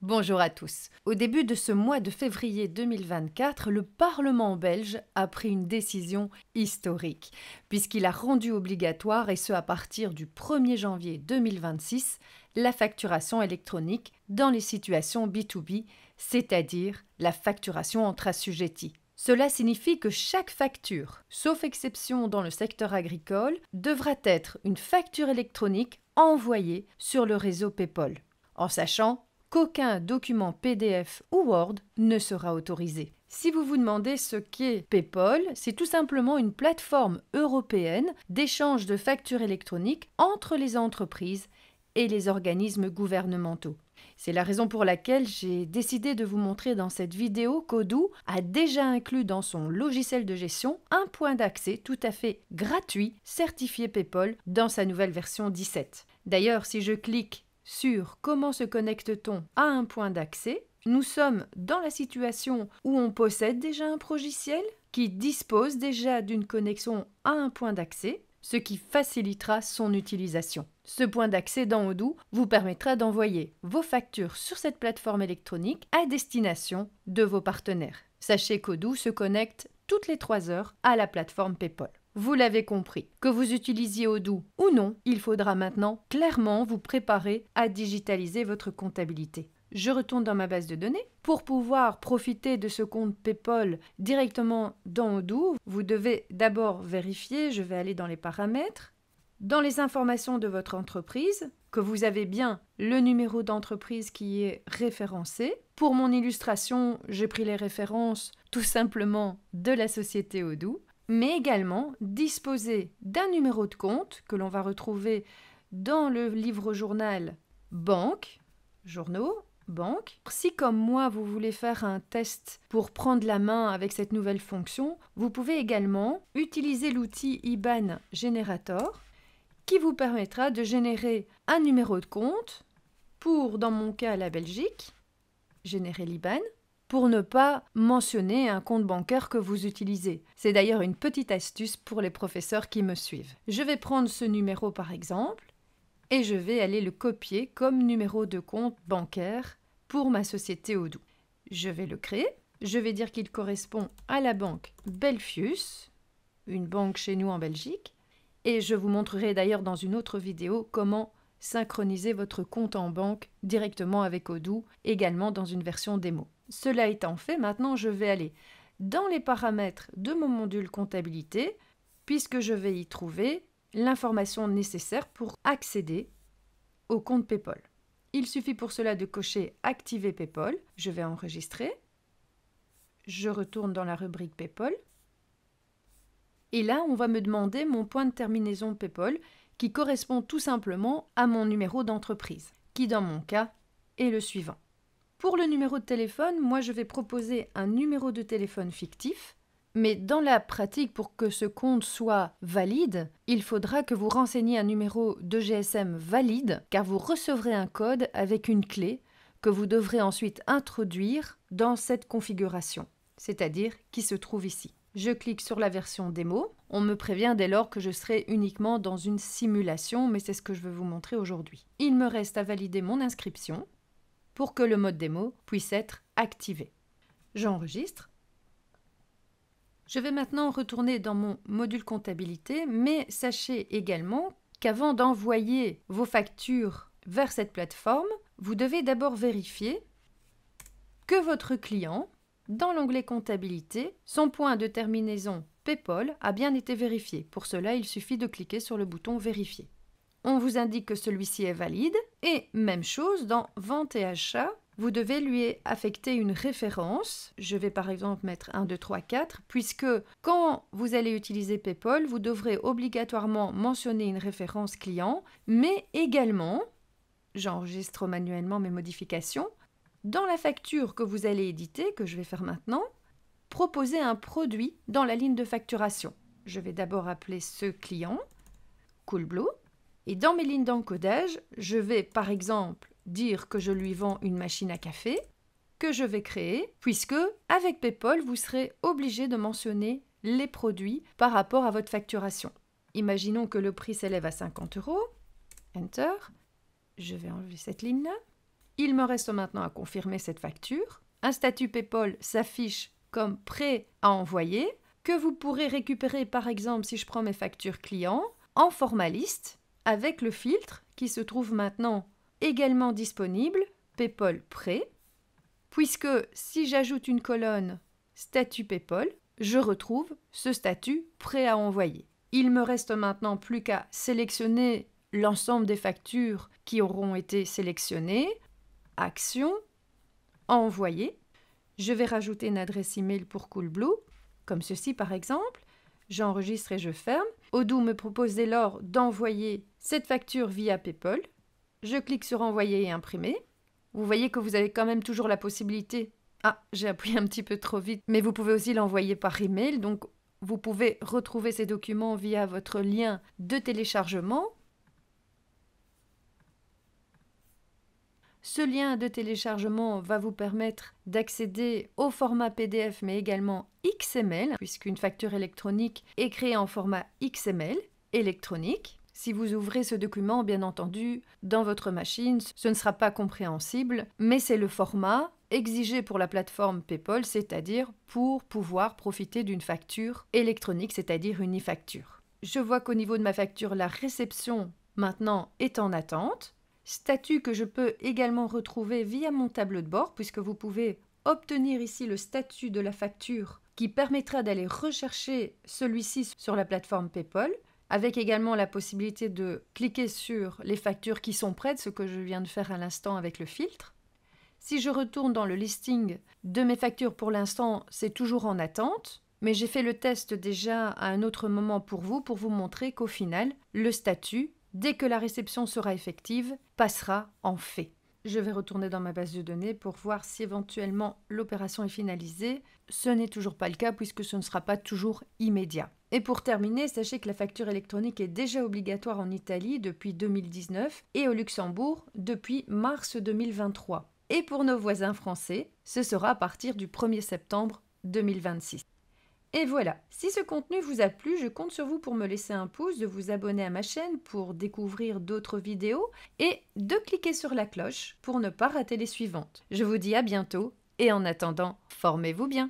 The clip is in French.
Bonjour à tous. Au début de ce mois de février 2024, le Parlement belge a pris une décision historique, puisqu'il a rendu obligatoire, et ce à partir du 1er janvier 2026, la facturation électronique dans les situations B2B, c'est-à-dire la facturation entre assujettis. Cela signifie que chaque facture, sauf exception dans le secteur agricole, devra être une facture électronique envoyée sur le réseau PayPal, en sachant qu'aucun document PDF ou Word ne sera autorisé. Si vous vous demandez ce qu'est PayPal, c'est tout simplement une plateforme européenne d'échange de factures électroniques entre les entreprises et les organismes gouvernementaux. C'est la raison pour laquelle j'ai décidé de vous montrer dans cette vidéo qu'Odoo a déjà inclus dans son logiciel de gestion un point d'accès tout à fait gratuit certifié PayPal dans sa nouvelle version 17. D'ailleurs, si je clique sur comment se connecte-t-on à un point d'accès, nous sommes dans la situation où on possède déjà un logiciel qui dispose déjà d'une connexion à un point d'accès, ce qui facilitera son utilisation. Ce point d'accès dans Odoo vous permettra d'envoyer vos factures sur cette plateforme électronique à destination de vos partenaires. Sachez qu'Odoo se connecte toutes les 3 heures à la plateforme PayPal. Vous l'avez compris, que vous utilisiez Odoo ou non, il faudra maintenant clairement vous préparer à digitaliser votre comptabilité. Je retourne dans ma base de données. Pour pouvoir profiter de ce compte PayPal directement dans Odoo, vous devez d'abord vérifier, je vais aller dans les paramètres, dans les informations de votre entreprise, que vous avez bien le numéro d'entreprise qui est référencé. Pour mon illustration, j'ai pris les références tout simplement de la société Odoo, mais également disposer d'un numéro de compte que l'on va retrouver dans le livre-journal Banque, journaux, Banque. Si comme moi vous voulez faire un test pour prendre la main avec cette nouvelle fonction, vous pouvez également utiliser l'outil IBAN Generator qui vous permettra de générer un numéro de compte pour, dans mon cas, la Belgique, générer l'IBAN, pour ne pas mentionner un compte bancaire que vous utilisez. C'est d'ailleurs une petite astuce pour les professeurs qui me suivent. Je vais prendre ce numéro par exemple et je vais aller le copier comme numéro de compte bancaire pour ma société Odoo. Je vais le créer. Je vais dire qu'il correspond à la banque Belfius, une banque chez nous en Belgique. Et je vous montrerai d'ailleurs dans une autre vidéo comment synchroniser votre compte en banque directement avec Odoo, également dans une version démo. Cela étant fait, maintenant je vais aller dans les paramètres de mon module comptabilité, puisque je vais y trouver l'information nécessaire pour accéder au compte PayPal. Il suffit pour cela de cocher Activer PayPal. Je vais enregistrer. Je retourne dans la rubrique PayPal. Et là, on va me demander mon point de terminaison PayPal qui correspond tout simplement à mon numéro d'entreprise, qui dans mon cas est le suivant. Pour le numéro de téléphone, moi je vais proposer un numéro de téléphone fictif, mais dans la pratique, pour que ce compte soit valide, il faudra que vous renseigniez un numéro de GSM valide, car vous recevrez un code avec une clé que vous devrez ensuite introduire dans cette configuration, c'est-à-dire qui se trouve ici. Je clique sur la version démo. On me prévient dès lors que je serai uniquement dans une simulation, mais c'est ce que je veux vous montrer aujourd'hui. Il me reste à valider mon inscription pour que le mode démo puisse être activé. J'enregistre. Je vais maintenant retourner dans mon module comptabilité, mais sachez également qu'avant d'envoyer vos factures vers cette plateforme, vous devez d'abord vérifier que votre client, dans l'onglet comptabilité, son point de terminaison PayPal a bien été vérifié. Pour cela, il suffit de cliquer sur le bouton Vérifier. On vous indique que celui-ci est valide et même chose dans Vente et Achat, vous devez lui affecter une référence. Je vais par exemple mettre 1, 2, 3, 4 puisque quand vous allez utiliser PayPal, vous devrez obligatoirement mentionner une référence client, mais également, j'enregistre manuellement mes modifications, dans la facture que vous allez éditer, que je vais faire maintenant, proposer un produit dans la ligne de facturation. Je vais d'abord appeler ce client, Coolblue, et dans mes lignes d'encodage, je vais par exemple dire que je lui vends une machine à café, que je vais créer, puisque avec PayPal, vous serez obligé de mentionner les produits par rapport à votre facturation. Imaginons que le prix s'élève à 50 €. Enter. Je vais enlever cette ligne-là. Il me reste maintenant à confirmer cette facture. Un statut PayPal s'affiche comme prêt à envoyer, que vous pourrez récupérer par exemple si je prends mes factures clients en format liste avec le filtre qui se trouve maintenant également disponible, PayPal prêt, puisque si j'ajoute une colonne statut PayPal, je retrouve ce statut prêt à envoyer. Il me reste maintenant plus qu'à sélectionner l'ensemble des factures qui auront été sélectionnées, action, envoyer. Je vais rajouter une adresse email pour Coolblue, comme ceci par exemple. J'enregistre et je ferme. Odoo me propose dès lors d'envoyer cette facture via PayPal. Je clique sur envoyer et imprimer. Vous voyez que vous avez quand même toujours la possibilité. Ah, j'ai appuyé un petit peu trop vite, mais vous pouvez aussi l'envoyer par email. Donc, vous pouvez retrouver ces documents via votre lien de téléchargement. Ce lien de téléchargement va vous permettre d'accéder au format PDF mais également XML, puisqu'une facture électronique est créée en format XML électronique. Si vous ouvrez ce document, bien entendu, dans votre machine, ce ne sera pas compréhensible, mais c'est le format exigé pour la plateforme PayPal, c'est-à-dire pour pouvoir profiter d'une facture électronique, c'est-à-dire une e-facture. Je vois qu'au niveau de ma facture, la réception maintenant est en attente. Statut que je peux également retrouver via mon tableau de bord, puisque vous pouvez obtenir ici le statut de la facture qui permettra d'aller rechercher celui-ci sur la plateforme PayPal, avec également la possibilité de cliquer sur les factures qui sont prêtes, ce que je viens de faire à l'instant avec le filtre. Si je retourne dans le listing de mes factures, pour l'instant, c'est toujours en attente, mais j'ai fait le test déjà à un autre moment pour vous montrer qu'au final, le statut, dès que la réception sera effective, passera en fait. Je vais retourner dans ma base de données pour voir si éventuellement l'opération est finalisée. Ce n'est toujours pas le cas puisque ce ne sera pas toujours immédiat. Et pour terminer, sachez que la facture électronique est déjà obligatoire en Italie depuis 2019 et au Luxembourg depuis mars 2023. Et pour nos voisins français, ce sera à partir du 1er septembre 2026. Et voilà, si ce contenu vous a plu, je compte sur vous pour me laisser un pouce, de vous abonner à ma chaîne pour découvrir d'autres vidéos et de cliquer sur la cloche pour ne pas rater les suivantes. Je vous dis à bientôt et en attendant, formez-vous bien.